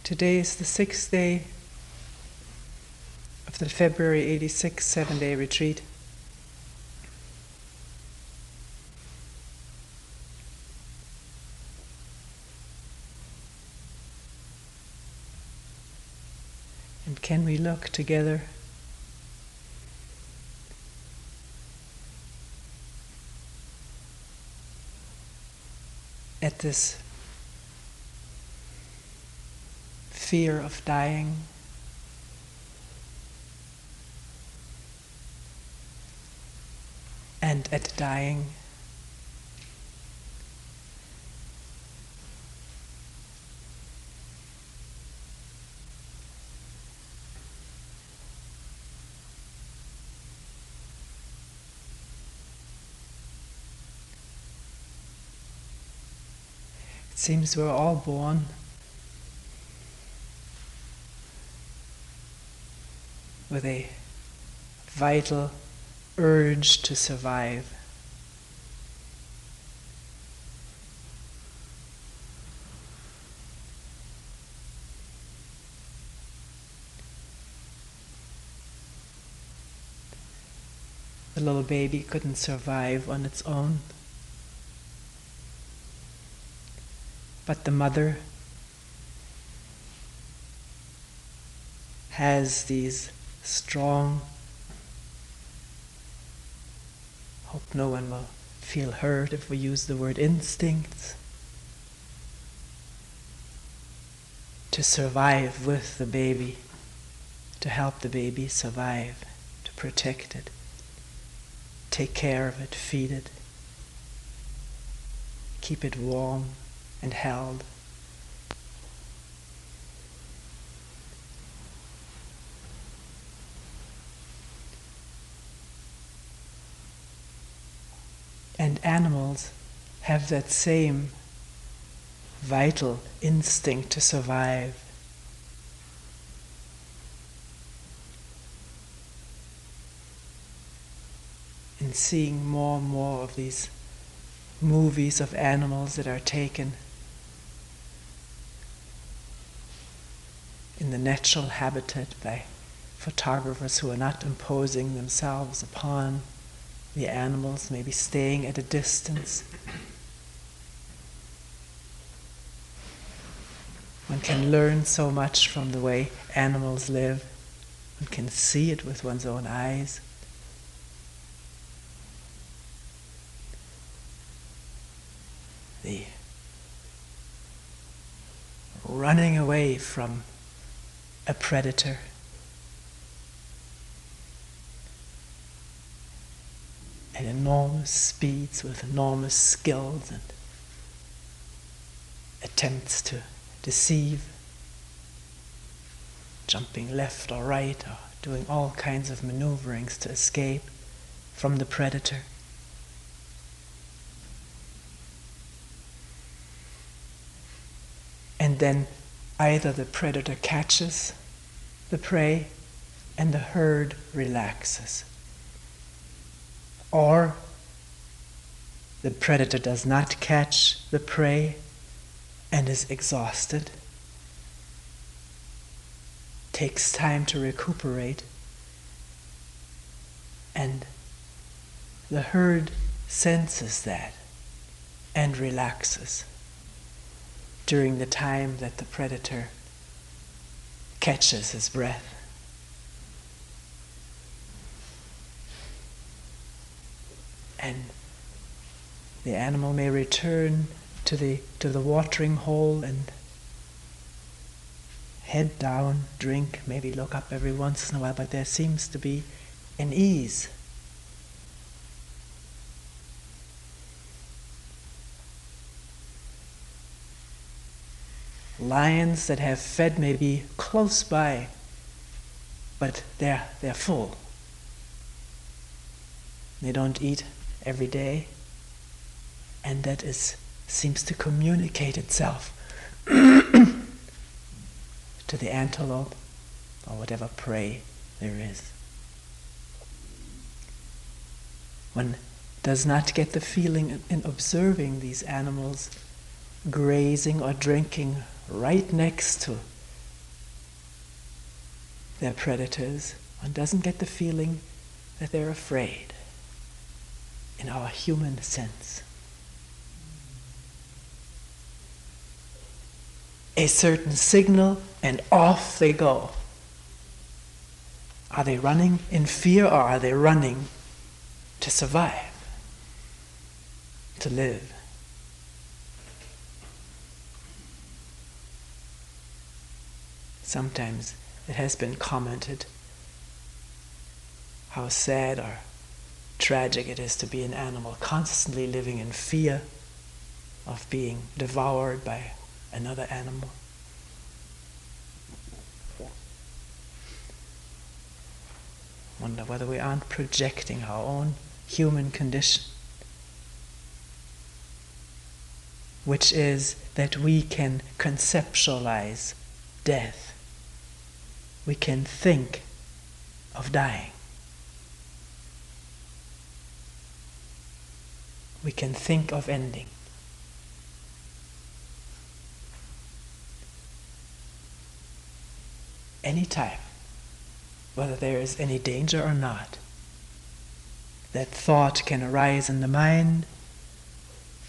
Today is the 6th day of the February 86 7-day retreat. And can we look together at this fear of dying, and at dying? It seems we're all born with a vital urge to survive. The little baby couldn't survive on its own, but the mother has these strong, hope no one will feel hurt if we use the word instincts, to survive with the baby, to help the baby survive, to protect it, take care of it, feed it, keep it warm and held. And animals have that same vital instinct to survive. And seeing more and more of these movies of animals that are taken in the natural habitat by photographers who are not imposing themselves upon the animals, maybe staying at a distance. One can learn so much from the way animals live. One can see it with one's own eyes. The running away from a predator, at enormous speeds with enormous skills and attempts to deceive, jumping left or right or doing all kinds of maneuverings to escape from the predator. And then either the predator catches the prey and the herd relaxes, or the predator does not catch the prey and is exhausted, takes time to recuperate, and the herd senses that and relaxes during the time that the predator catches his breath. And the animal may return to the watering hole and head down, drink, maybe look up every once in a while, but there seems to be an ease. Lions that have fed may be close by, but they're full. They don't eat every day, and that seems to communicate itself to the antelope or whatever prey there is. One does not get the feeling in observing these animals grazing or drinking right next to they're predators. One doesn't get the feeling that they're afraid in our human sense. A certain signal and off they go. Are they running in fear or are they running to survive, to live? Sometimes it has been commented how sad or tragic it is to be an animal constantly living in fear of being devoured by another animal. Wonder whether we aren't projecting our own human condition, which is that we can conceptualize death. We can think of dying. We can think of ending. Anytime, whether there is any danger or not, that thought can arise in the mind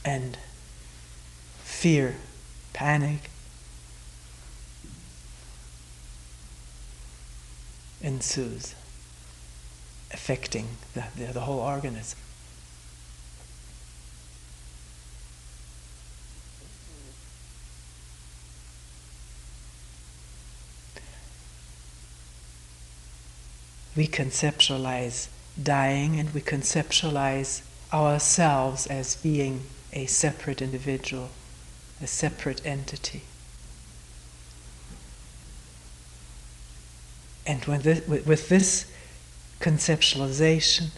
and fear, panic ensues, affecting the whole organism. We conceptualize dying and we conceptualize ourselves as being a separate individual, a separate entity. And with this conceptualization,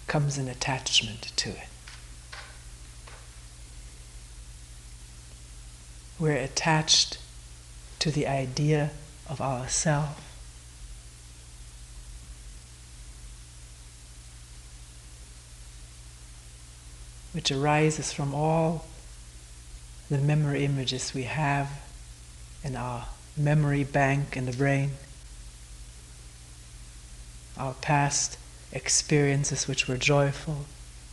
comes an attachment to it. We're attached to the idea of ourself. Which arises from all the memory images we have in our memory bank in the brain, our past experiences which were joyful,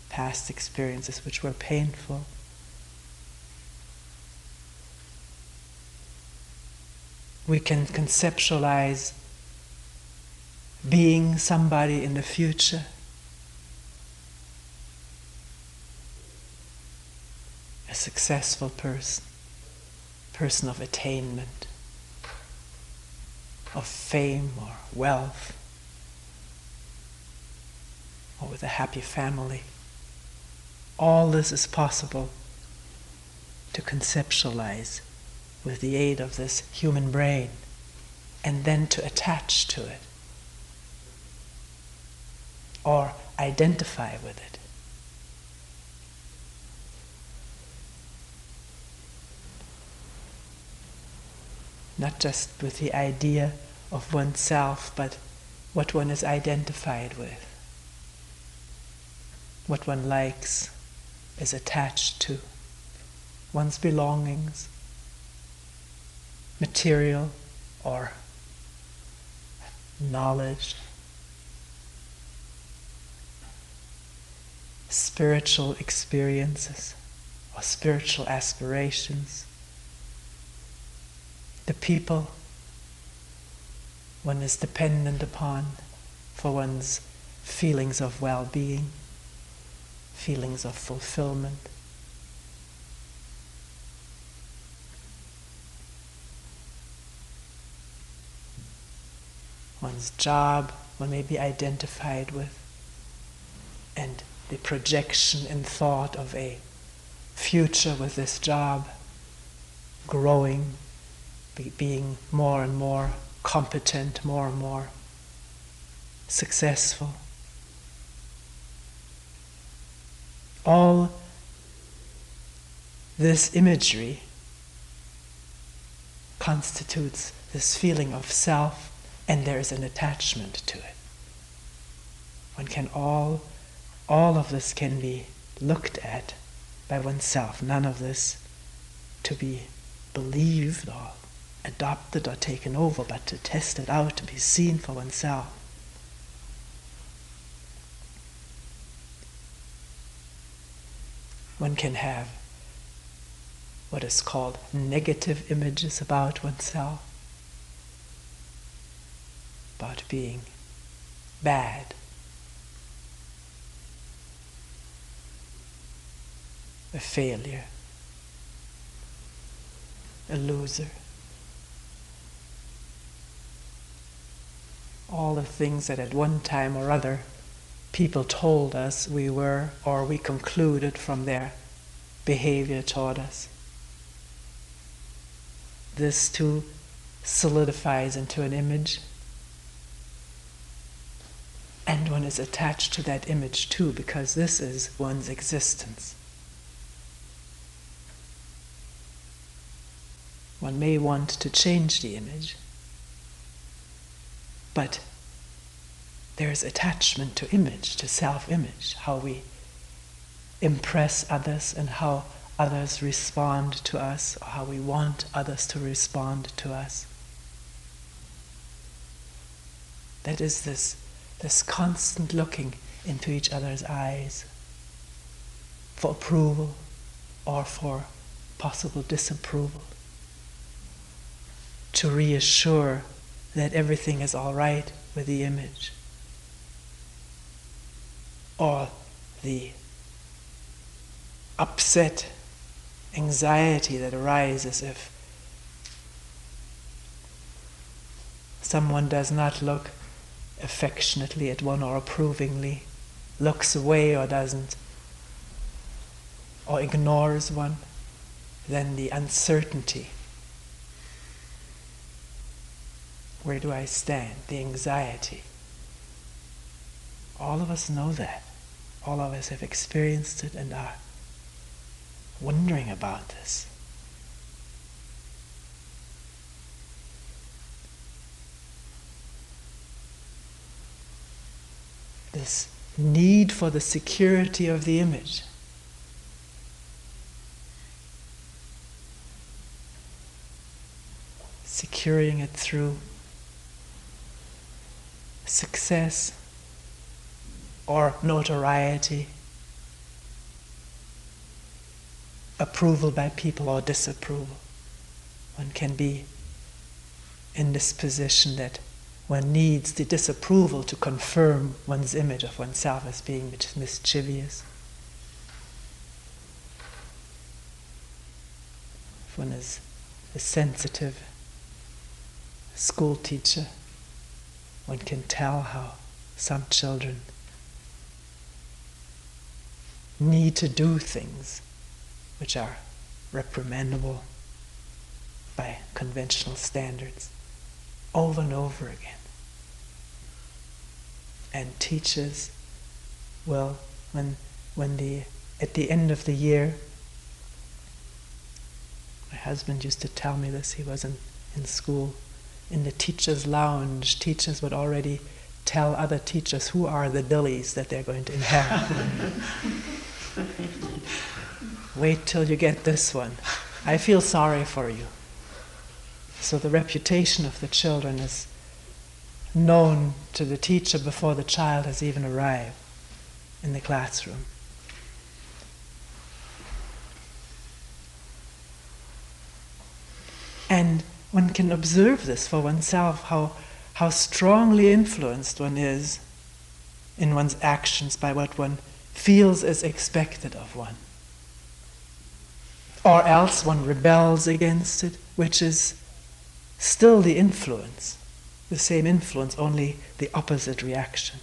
past experiences which were painful. We can conceptualize being somebody in the future, a successful person of attainment, of fame or wealth, or with a happy family. All this is possible to conceptualize with the aid of this human brain, and then to attach to it, or identify with it. Not just with the idea of oneself, but what one is identified with, what one likes, is attached to, one's belongings, material or knowledge, spiritual experiences or spiritual aspirations, the people one is dependent upon for one's feelings of well-being, feelings of fulfillment. One's job one may be identified with, and the projection and thought of a future with this job, growing, being more and more competent, more and more successful. All this imagery constitutes this feeling of self, and there is an attachment to it. One can all of this can be looked at by oneself. None of this to be believed or adopted or taken over, but to test it out, to be seen for oneself. One can have what is called negative images about oneself, about being bad, a failure, a loser. All the things that at one time or other people told us we were, or we concluded from their behavior toward us. This too solidifies into an image, and one is attached to that image too, because this is one's existence. One may want to change the image, but there's attachment to image, to self-image, how we impress others and how others respond to us, or how we want others to respond to us. That is this constant looking into each other's eyes for approval or for possible disapproval, to reassure that everything is all right with the image, or the upset anxiety that arises if someone does not look affectionately at one or approvingly, looks away or doesn't, or ignores one, then the uncertainty. Where do I stand? The anxiety. All of us know that. All of us have experienced it and are wondering about this. This need for the security of the image. Securing it through success or notoriety, approval by people or disapproval. One can be in this position that one needs the disapproval to confirm one's image of oneself as being mischievous. If one is a sensitive school teacher, one can tell how some children need to do things which are reprimandable by conventional standards over and over again. And teachers will, at the end of the year, my husband used to tell me this, he was in school, in the teacher's lounge, teachers would already tell other teachers who are the dillies that they're going to inherit. Wait till you get this one. I feel sorry for you. So the reputation of the children is known to the teacher before the child has even arrived in the classroom. And one can observe this for oneself, how strongly influenced one is in one's actions by what one feels is expected of one. Or else one rebels against it, which is still the influence, the same influence, only the opposite reaction.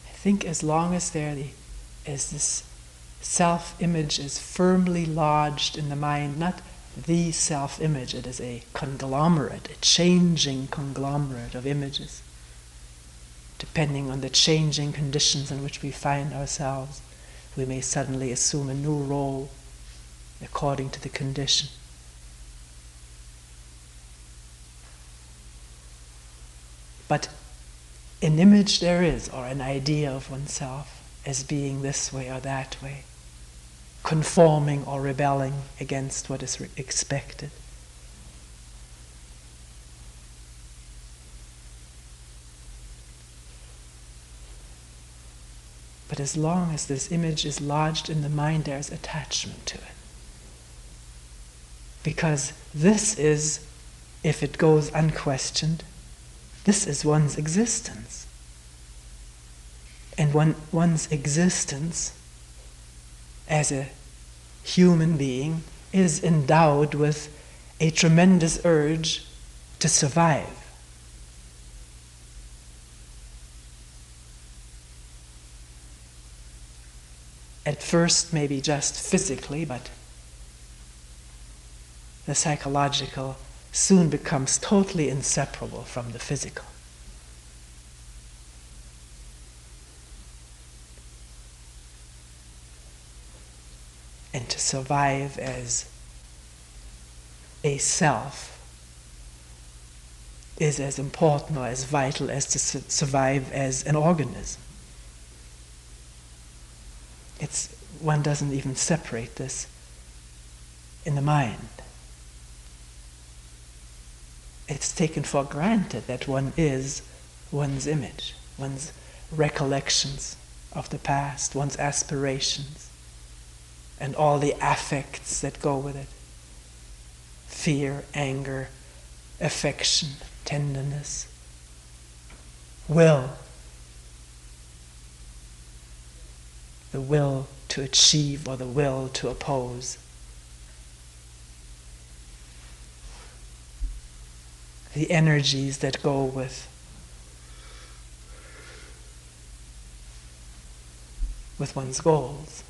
I think as long as as this self-image is firmly lodged in the mind, not the self-image. It is a conglomerate, a changing conglomerate of images, depending on the changing conditions in which we find ourselves. We may suddenly assume a new role according to the condition. But an image there is, or an idea of oneself as being this way or that way, conforming or rebelling against what is expected. But as long as this image is lodged in the mind, there is attachment to it. Because this is, if it goes unquestioned, this is one's existence. And one's existence as a human being is endowed with a tremendous urge to survive. At first, maybe just physically, but the psychological soon becomes totally inseparable from the physical. And to survive as a self is as important or as vital as to survive as an organism. One doesn't even separate this in the mind. It's taken for granted that one is one's image, one's recollections of the past, one's aspirations, and all the affects that go with it. Fear, anger, affection, tenderness, will. The will to achieve or the will to oppose. The energies that go with one's goals.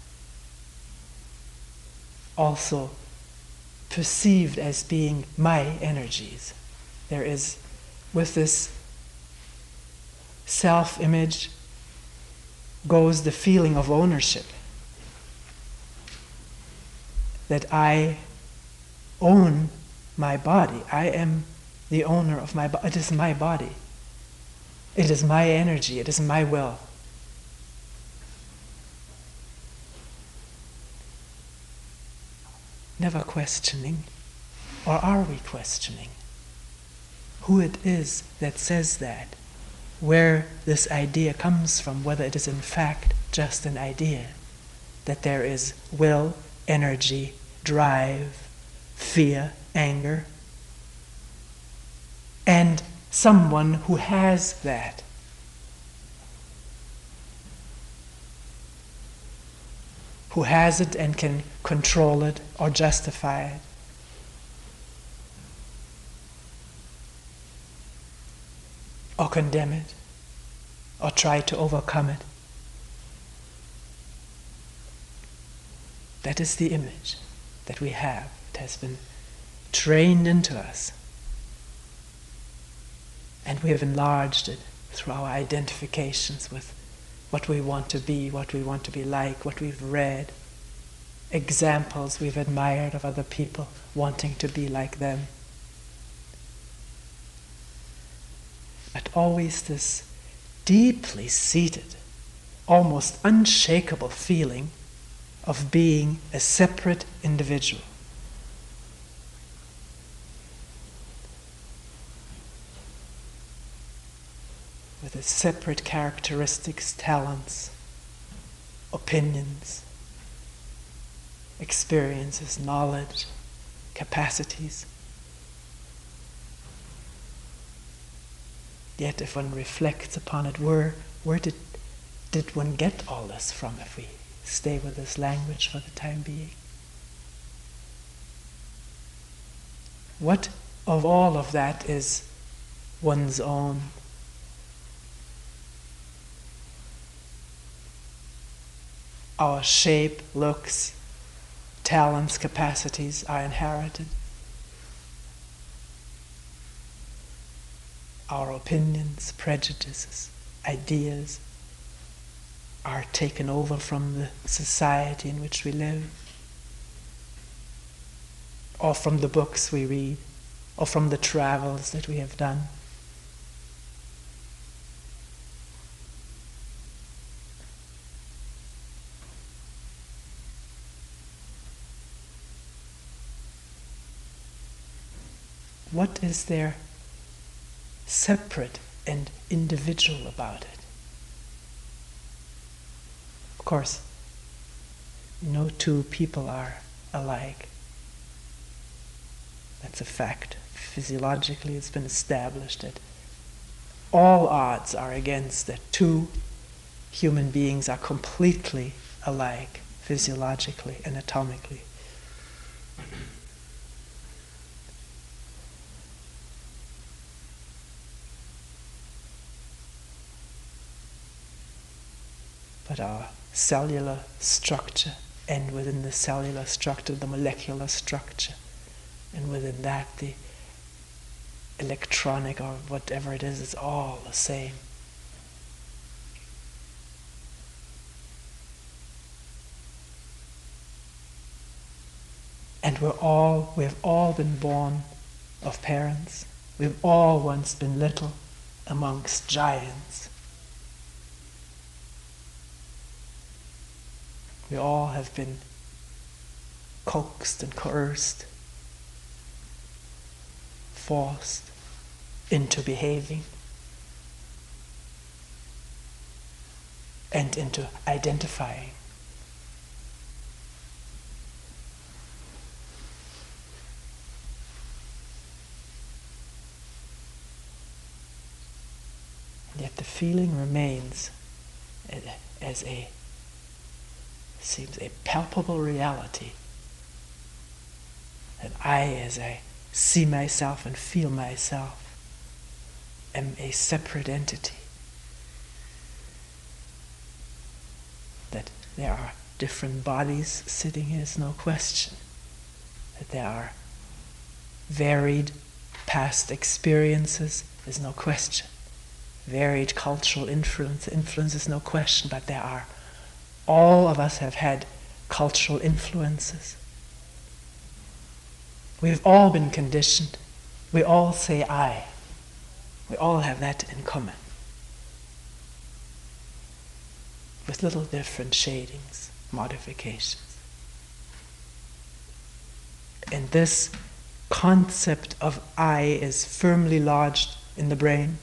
Also perceived as being my energies. There is, with this self-image, goes the feeling of ownership. That I own my body. I am the owner of my body. It is my body. It is my energy. It is my will. Never questioning, or are we questioning, who it is that says that, where this idea comes from, whether it is in fact just an idea, that there is will, energy, drive, fear, anger, and someone who has that. Who has it and can control it or justify it. Or condemn it, or try to overcome it. That is the image that we have. It has been trained into us. And we have enlarged it through our identifications with what we want to be, what we want to be like, what we've read, examples we've admired of other people wanting to be like them. But always this deeply seated, almost unshakable feeling of being a separate individual. With its separate characteristics, talents, opinions, experiences, knowledge, capacities. Yet if one reflects upon it, where did one get all this from, if we stay with this language for the time being? What of all of that is one's own? Our shape, looks, talents, capacities are inherited. Our opinions, prejudices, ideas are taken over from the society in which we live, or from the books we read, or from the travels that we have done. What is there separate and individual about it? Of course, no two people are alike. That's a fact. Physiologically, it's been established that all odds are against that two human beings are completely alike, physiologically, anatomically. But our cellular structure, and within the cellular structure, the molecular structure, and within that, the electronic or whatever it is all the same. And we've all been born of parents. We've all once been little amongst giants. We all have been coaxed and coerced, forced into behaving and into identifying. And yet the feeling remains as seems a palpable reality, that I, as I see myself and feel myself, am a separate entity. That there are different bodies sitting here is no question. That there are varied past experiences is no question. Varied cultural influence is no question, but there are, all of us have had cultural influences. We've all been conditioned. We all say I. We all have that in common, with little different shadings, modifications. And this concept of I is firmly lodged in the brain.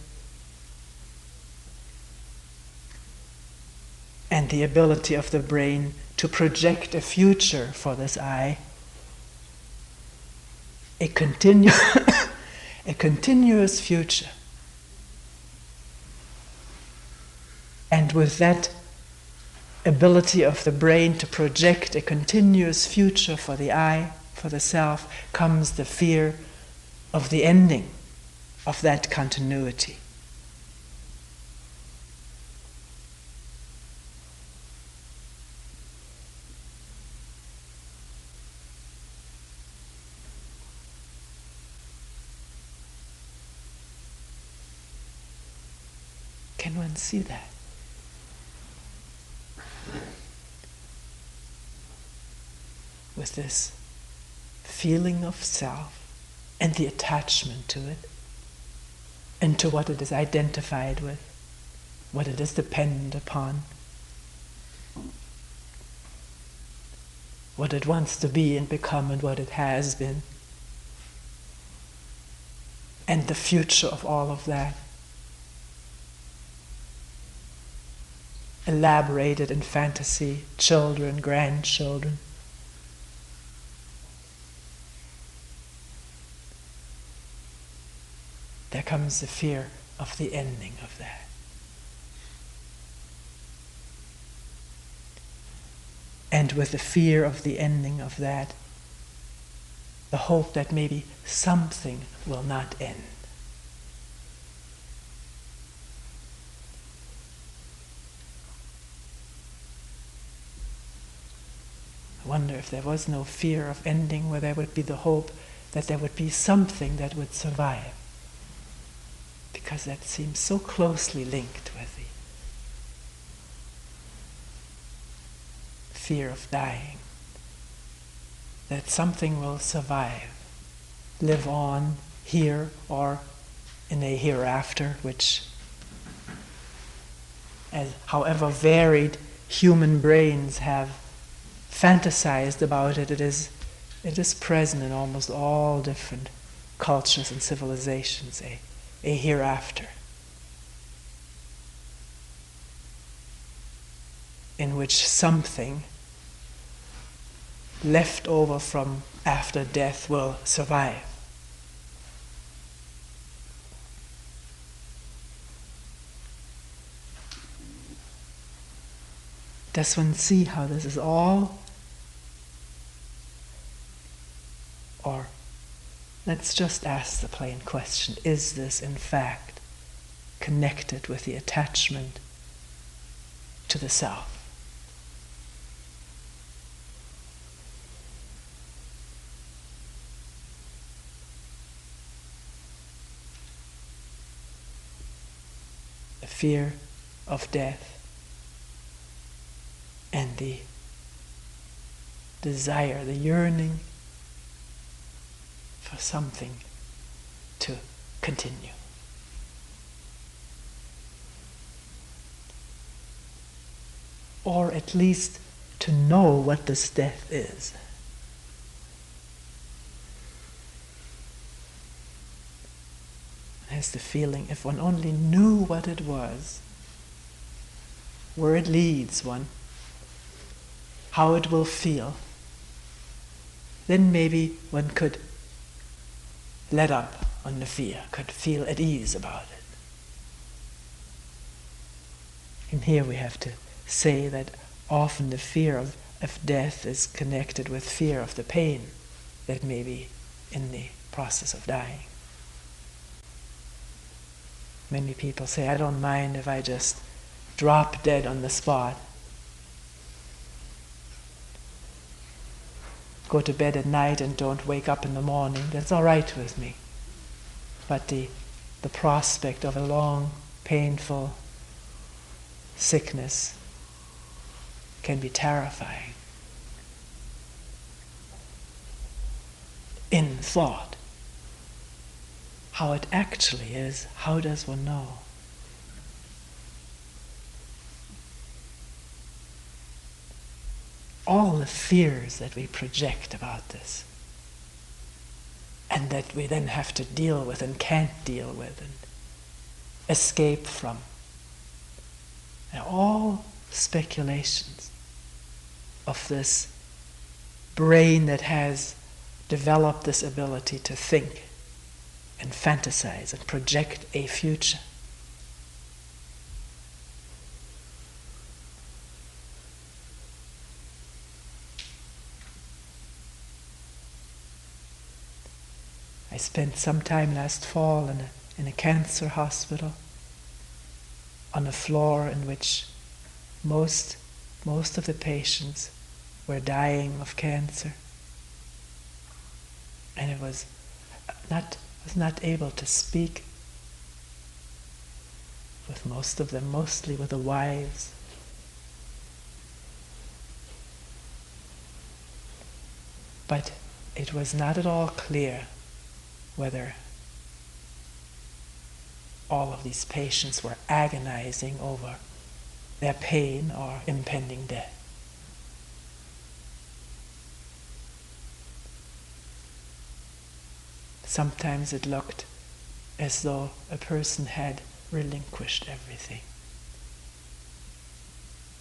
And the ability of the brain to project a future for this I, a continuous future. And with that ability of the brain to project a continuous future for the I, for the self, comes the fear of the ending of that continuity. Can one see that? With this feeling of self and the attachment to it, and to what it is identified with, what it is dependent upon, what it wants to be and become and what it has been, and the future of all of that, elaborated in fantasy, children, grandchildren. There comes the fear of the ending of that. And with the fear of the ending of that, the hope that maybe something will not end. wonder if there was no fear of ending, where there would be the hope that there would be something that would survive. Because that seems so closely linked with the fear of dying. That something will survive, live on here or in a hereafter, which, as however varied human brains have fantasized about it, it is present in almost all different cultures and civilizations, a hereafter, in which something left over from after death will survive. Does one see how this is all? Or let's just ask the plain question, is this in fact connected with the attachment to the self? The fear of death and the desire, the yearning for something to continue. Or at least to know what this death is. Has the feeling, if one only knew what it was, where it leads one, how it will feel, then maybe one could let up on the fear, could feel at ease about it. And here we have to say that often the fear of death is connected with fear of the pain that may be in the process of dying. Many people say, I don't mind if I just drop dead on the spot. Go to bed at night and don't wake up in the morning. That's all right with me. But the prospect of a long, painful sickness can be terrifying. In thought. How it actually is, how does one know? All the fears that we project about this, and that we then have to deal with and can't deal with and escape from, they're all speculations of this brain that has developed this ability to think and fantasize and project a future. I spent some time last fall in a cancer hospital on a floor in which most of the patients were dying of cancer. And it was not able to speak with most of them, mostly with the wives. But it was not at all clear whether all of these patients were agonizing over their pain or impending death. Sometimes it looked as though a person had relinquished everything.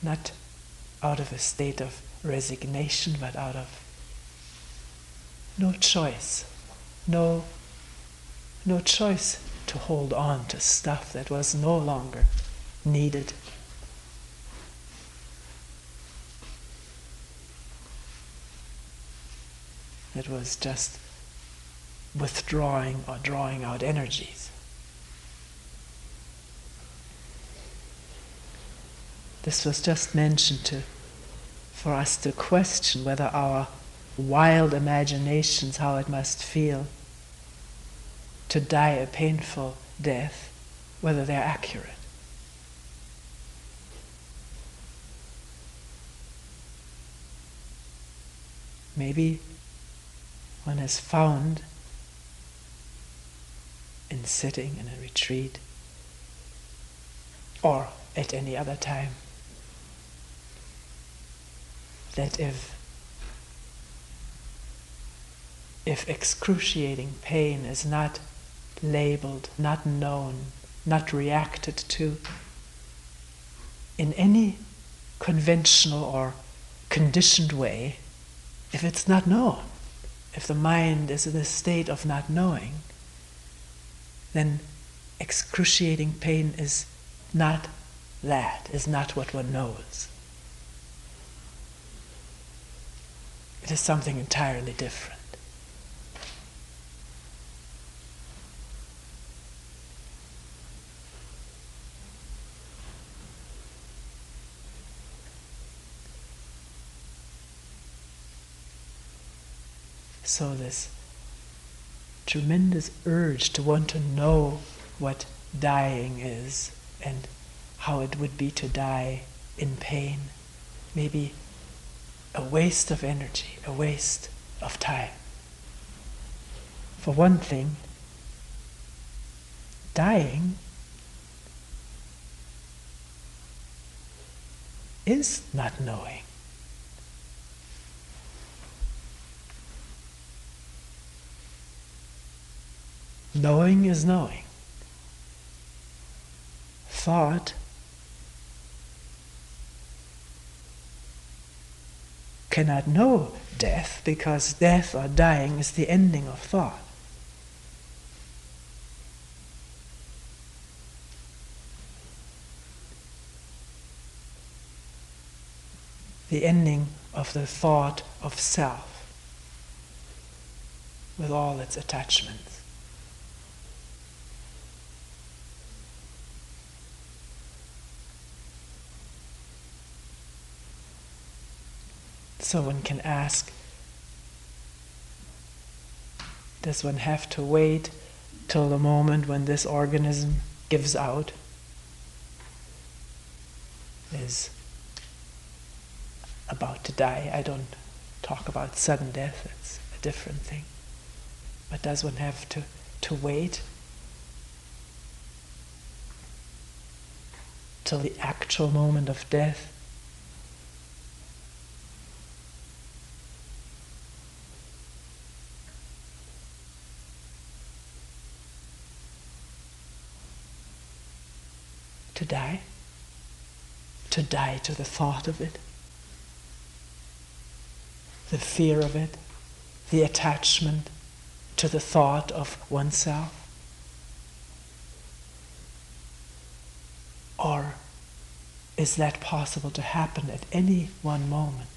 Not out of a state of resignation, but out of no choice. No choice to hold on to stuff that was no longer needed. It was just withdrawing or drawing out energies. This was just mentioned to for us to question whether our wild imaginations, how it must feel to die a painful death, whether they're accurate. Maybe one has found in sitting in a retreat or at any other time that if excruciating pain is not labeled, not known, not reacted to in any conventional or conditioned way, if it's not known, if the mind is in a state of not knowing, then excruciating pain is not that, is not what one knows. It is something entirely different. So this tremendous urge to want to know what dying is and how it would be to die in pain may be a waste of energy, a waste of time. For one thing, dying is not knowing. Knowing is knowing. Thought cannot know death because death or dying is the ending of thought. The ending of the thought of self with all its attachments. So one can ask, does one have to wait till the moment when this organism gives out, is about to die? I don't talk about sudden death, it's a different thing. But does one have to wait till the actual moment of death? To die? To die to the thought of it, the fear of it, the attachment to the thought of oneself? Or is that possible to happen at any one moment?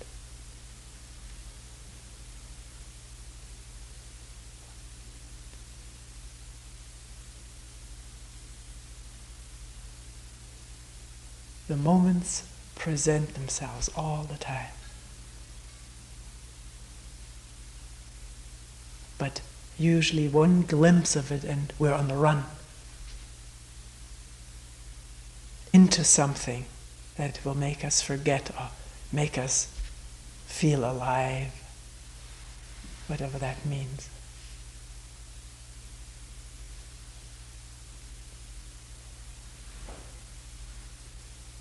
The moments present themselves all the time. But usually one glimpse of it and we're on the run into something that will make us forget or make us feel alive, whatever that means.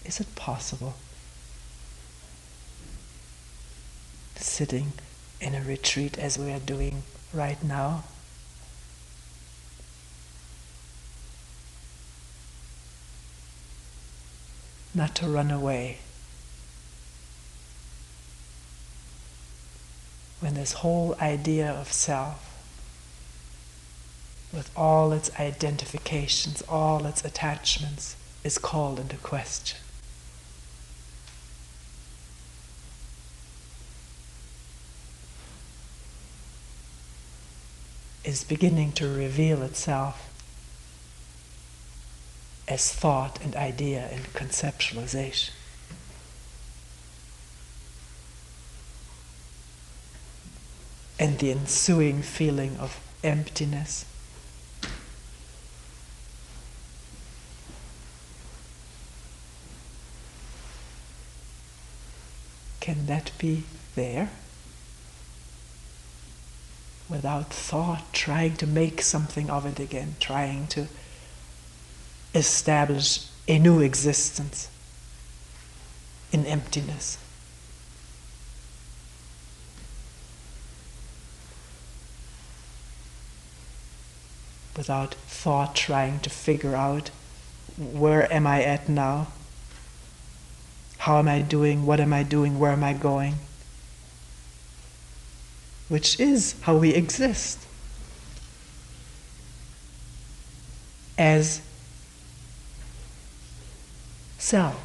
Is it possible, sitting in a retreat as we are doing right now, not to run away when this whole idea of self, with all its identifications, all its attachments, is called into question? Is beginning to reveal itself as thought and idea and conceptualization. and the ensuing feeling of emptiness. Can that be there? Without thought, trying to make something of it again, trying to establish a new existence in emptiness. Without thought, trying to figure out, where am I at now? How am I doing? What am I doing? Where am I going? Which is how we exist. As selves.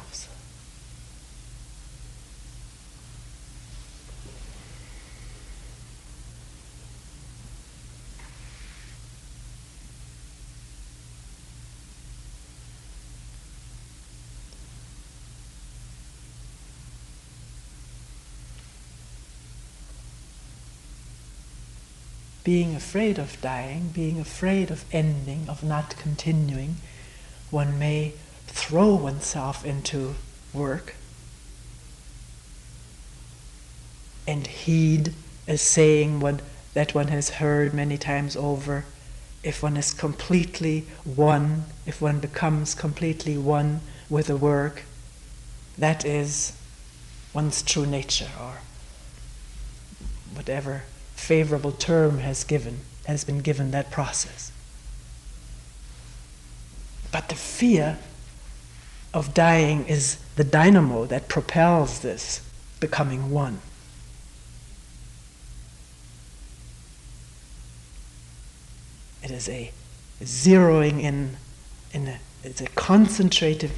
Being afraid of dying, being afraid of ending, of not continuing, one may throw oneself into work and heed a saying that one has heard many times over: if one is completely one, if one becomes completely one with the work, that is one's true nature, or whatever favorable term has been given that process. But the fear of dying is the dynamo that propels this becoming one. It is a zeroing in it's a concentrated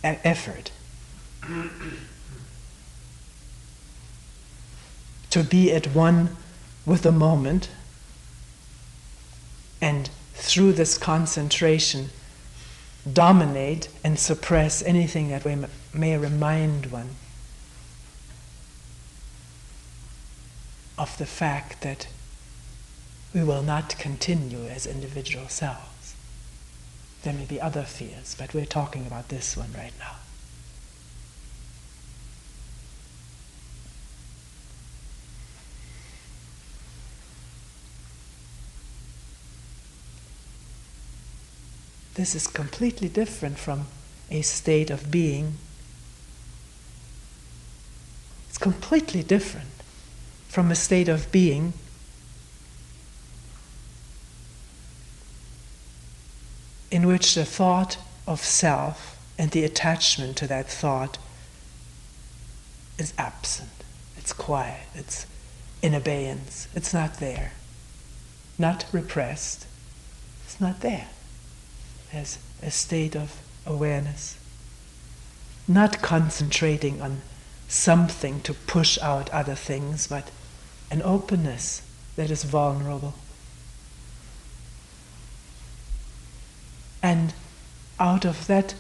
effort to be at one with the moment, and through this concentration dominate and suppress anything that may remind one of the fact that we will not continue as individual selves. There may be other fears, but we're talking about this one right now. This is completely different from a state of being. It's completely different from a state of being in which the thought of self and the attachment to that thought is absent. It's quiet. It's in abeyance. It's not there. Not repressed. It's not there. As a state of awareness, not concentrating on something to push out other things, but an openness that is vulnerable. And out of that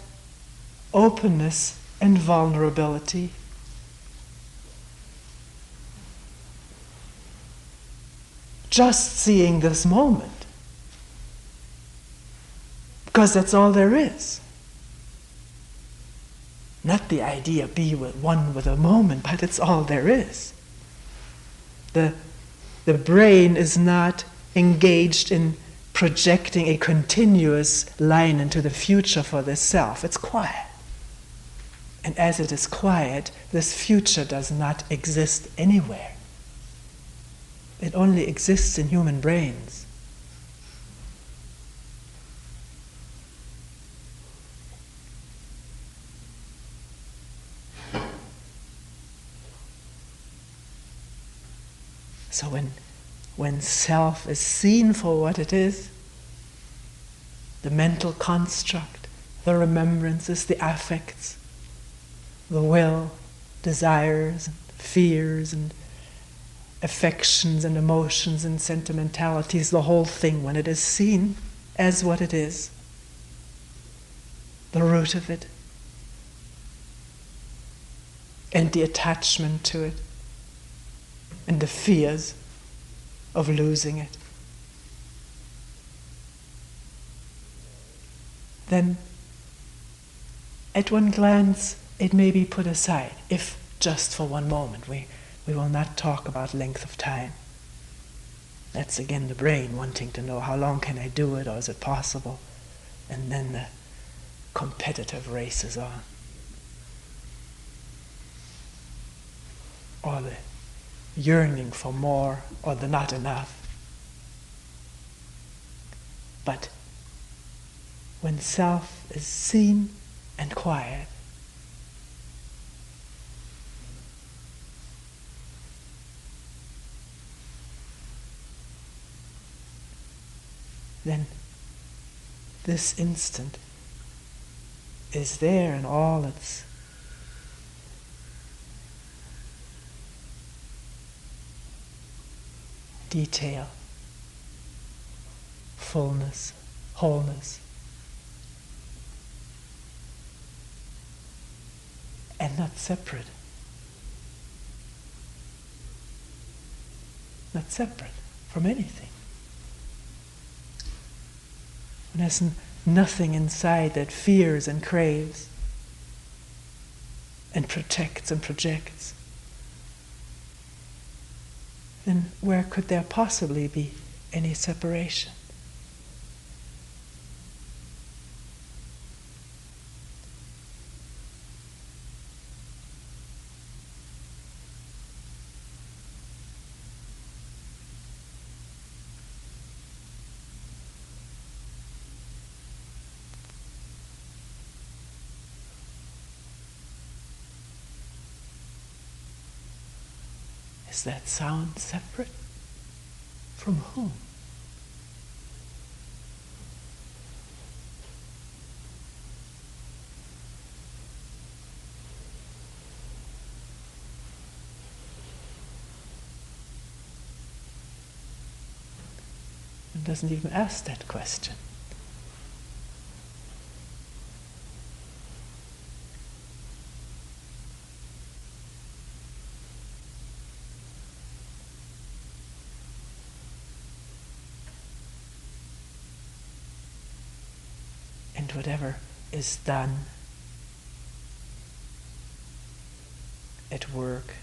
openness and vulnerability, just seeing this moment, because that's all there is. Not the idea be with one with a moment, but it's all there is. The brain is not engaged in projecting a continuous line into the future for this self. It's quiet. And as it is quiet, this future does not exist anywhere. It only exists in human brains. So when self is seen for what it is, the mental construct, the remembrances, the affects, the will, desires, and fears, and affections, and emotions, and sentimentalities, the whole thing, when it is seen as what it is, the root of it, and the attachment to it, and the fears, of losing it, then at one glance it may be put aside, if just for one moment. We will not talk about length of time. That's again the brain wanting to know, how long can I do it, or is it possible? And then the competitive race is on. Or the yearning for more, or the not enough. But when self is seen and quiet, then this instant is there in all its detail, fullness, wholeness, and not separate. Not separate from anything. And there's nothing inside that fears and craves and protects and projects. Then where could there possibly be any separation? Is that sound separate? From whom? It doesn't even ask that question. And whatever is done at work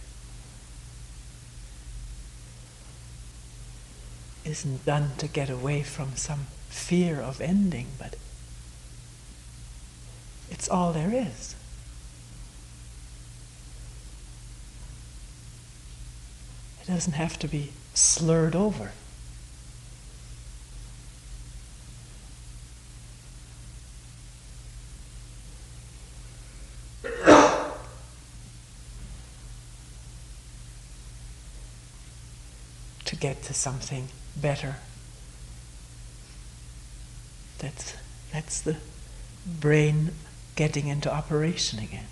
isn't done to get away from some fear of ending, but it's all there is. It doesn't have to be slurred over. To get to something better. That's the brain getting into operation again.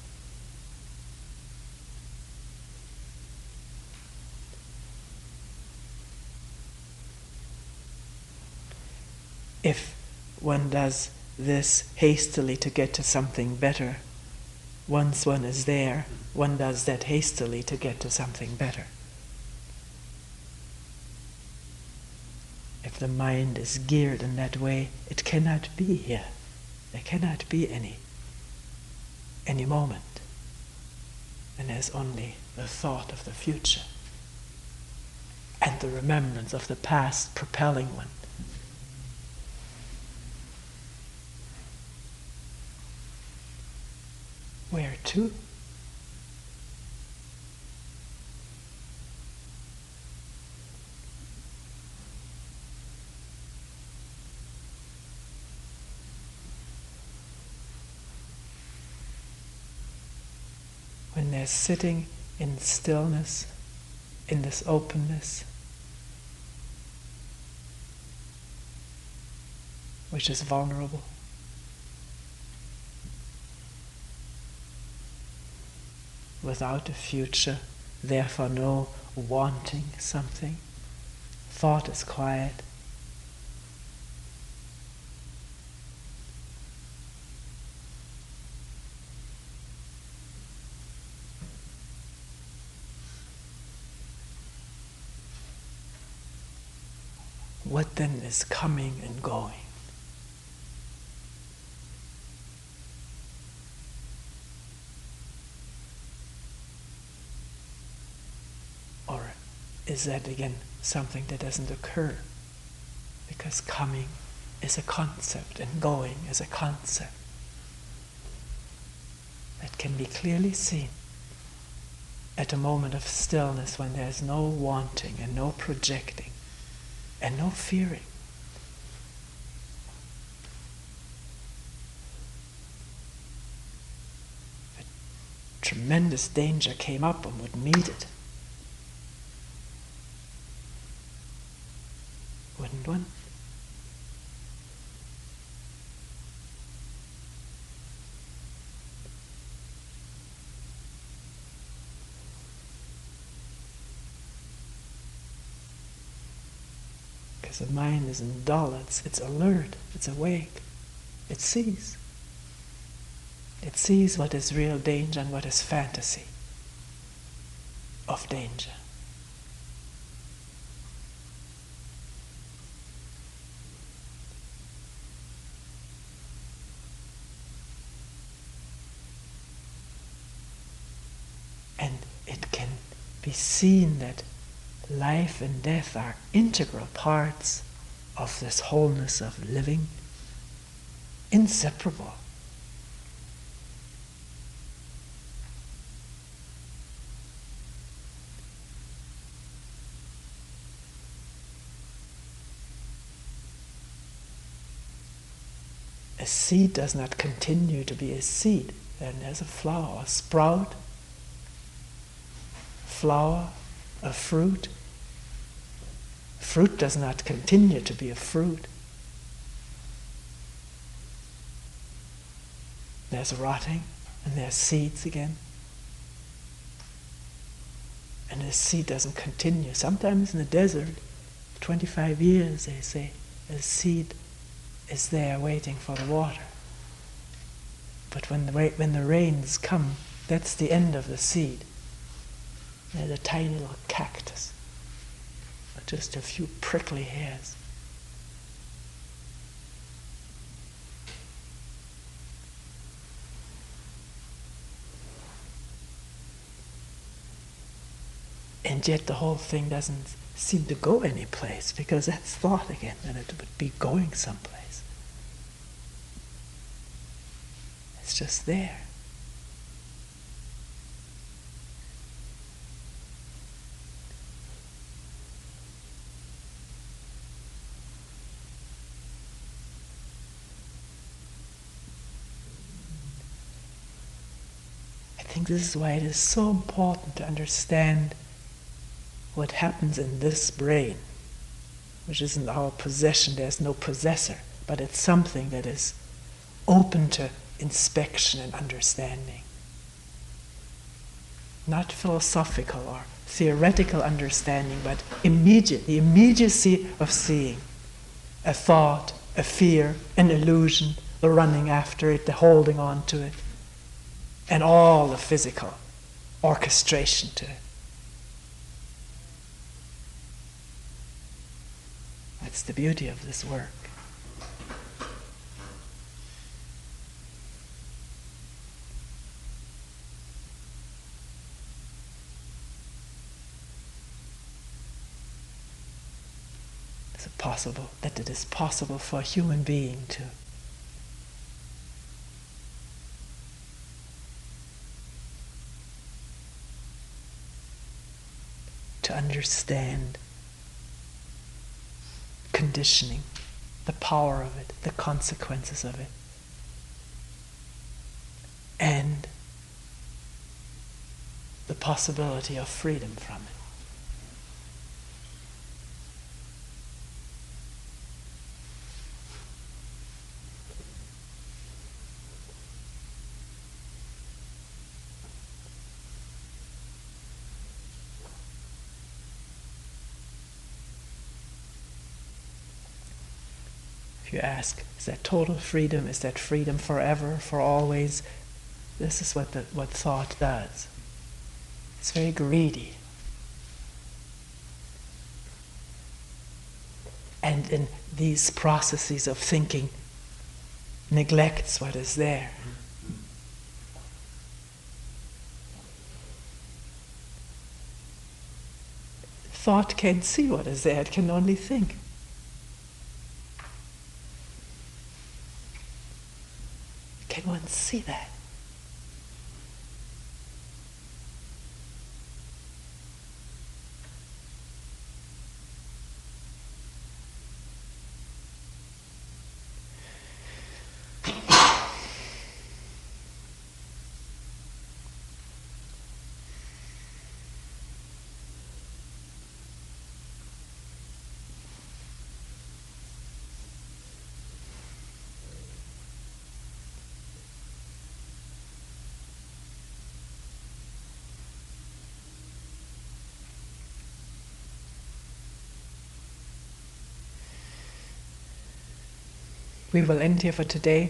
If one does this hastily to get to something better, once one is there, one does that hastily to get to something better. If the mind is geared in that way, it cannot be here. There cannot be any moment. And there's only the thought of the future and the remembrance of the past propelling one. Where to? When they're sitting in stillness, in this openness, which is vulnerable, without a future, therefore no wanting something. Thought is quiet. what then is coming and going? Or is that again something that doesn't occur? Because coming is a concept and going is a concept that can be clearly seen at a moment of stillness when there's no wanting and no projecting and no fearing. A tremendous danger came up and would meet it. Wouldn't one? Because the mind isn't dull, it's alert, it's awake, it sees. It sees what is real danger and what is fantasy of danger. And it can be seen that life and death are integral parts of this wholeness of living, inseparable. A seed does not continue to be a seed. Then there's a flower, a sprout, flower, a fruit. Fruit does not continue to be a fruit. There's rotting, and there's seeds again. And the seed doesn't continue. Sometimes in the desert, 25 years, they say, a seed is there waiting for the water. But when the rains come, that's the end of the seed. There's a tiny little cactus, just a few prickly hairs. And yet the whole thing doesn't seem to go anyplace, because that's thought again, that it would be going someplace. It's just there. I think this is why it is so important to understand what happens in this brain, which isn't our possession, there's no possessor, but it's something that is open to inspection and understanding. Not philosophical or theoretical understanding, but immediate, the immediacy of seeing a thought, a fear, an illusion, the running after it, the holding on to it, and all the physical orchestration to it. That's the beauty of this work. Is it possible that it is possible for a human being to understand conditioning, the power of it, the consequences of it, and the possibility of freedom from it? If you ask, is that total freedom? Is that freedom forever, for always? This is what thought does. It's very greedy. and in these processes of thinking neglects what is there. Thought can't see what is there, it can only think. Can one see that? We will end here for today.